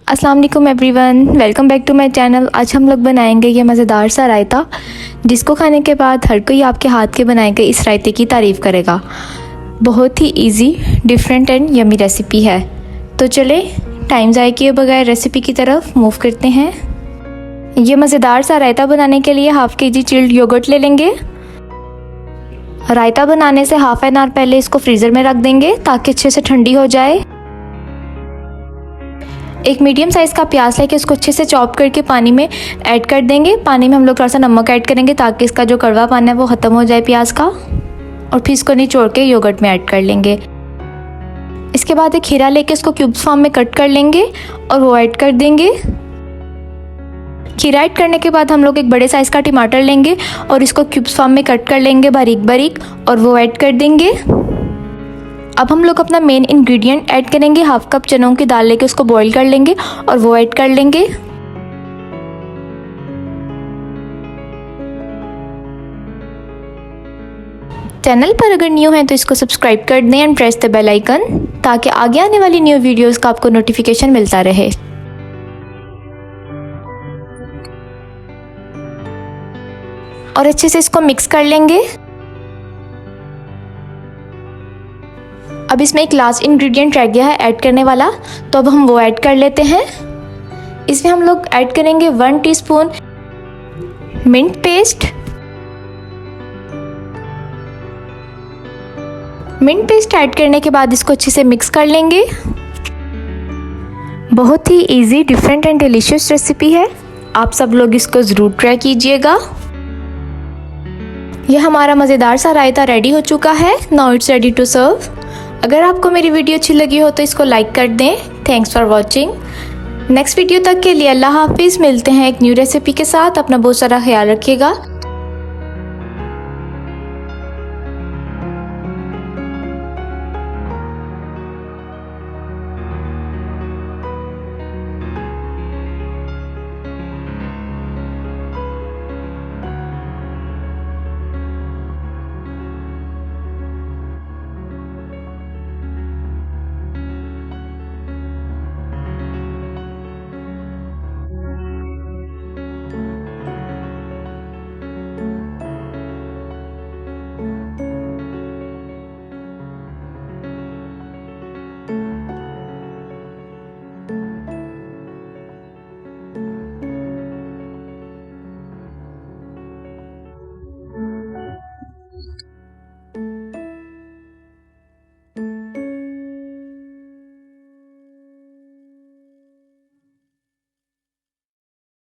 अस्सलाम वालेकुम everyone, welcome back to my channel. आज हम लोग बनाएंगे ये मज़ेदार सा रायता, जिसको खाने के बाद हर कोई आपके हाथ के बनाए गए इस रायते की तारीफ़ करेगा। बहुत ही easy, different and yummy recipe है। तो चले टाइम ज़ाय किए बगैर रेसिपी की तरफ मूव करते हैं। ये मज़ेदार सा रायता बनाने के लिए हाफ़ केजी चिल्ड योगर्ट ले लेंगे। रायता बनाने से हाफ एन आवर पहले इसको फ्रीज़र में रख देंगे ताकि अच्छे से ठंडी हो जाए। एक मीडियम साइज़ का प्याज लेके इसको अच्छे से चॉप करके पानी में ऐड कर देंगे। पानी में हम लोग थोड़ा सा नमक ऐड करेंगे ताकि इसका जो कड़वा पानी है वो ख़त्म हो जाए प्याज का, और फिर इसको निचोड़ के योगर्ट में ऐड कर लेंगे। इसके बाद एक खीरा लेके इसको क्यूब्स फॉर्म में कट कर लेंगे और वो ऐड कर देंगे। खीरा ऐड करने के बाद हम लोग एक बड़े साइज़ का टमाटर लेंगे और इसको क्यूब्स फॉर्म में कट कर लेंगे बारीक बारीक, और वो ऐड कर देंगे। अब हम लोग अपना मेन इंग्रेडिएंट ऐड करेंगे। हाफ कप चनों की दाल लेके उसको बॉईल कर लेंगे और वो ऐड कर लेंगे। चैनल पर अगर न्यू हैं तो इसको सब्सक्राइब कर दें and press the bell icon, ताकि आगे आने वाली न्यू वीडियोस का आपको नोटिफिकेशन मिलता रहे। और अच्छे से इसको मिक्स कर लेंगे। अब इसमें एक लास्ट इंग्रेडिएंट रह गया है ऐड करने वाला, तो अब हम वो ऐड कर लेते हैं। इसमें हम लोग ऐड करेंगे 1 teaspoon mint paste. Mint paste add करने के बाद इसको अच्छे से मिक्स कर लेंगे। बहुत ही easy, different and delicious recipe है। आप सब लोग इसको ज़रूर ट्राई कीजिएगा। यह हमारा मज़ेदार सा रायता रेडी हो चुका है। Now it's ready to serve. अगर आपको मेरी वीडियो अच्छी लगी हो तो इसको लाइक कर दें। Thanks for watching. Next video तक के लिए अल्लाह हाफिज़। मिलते हैं एक न्यू रेसिपी के साथ। अपना बहुत सारा ख्याल रखिएगा।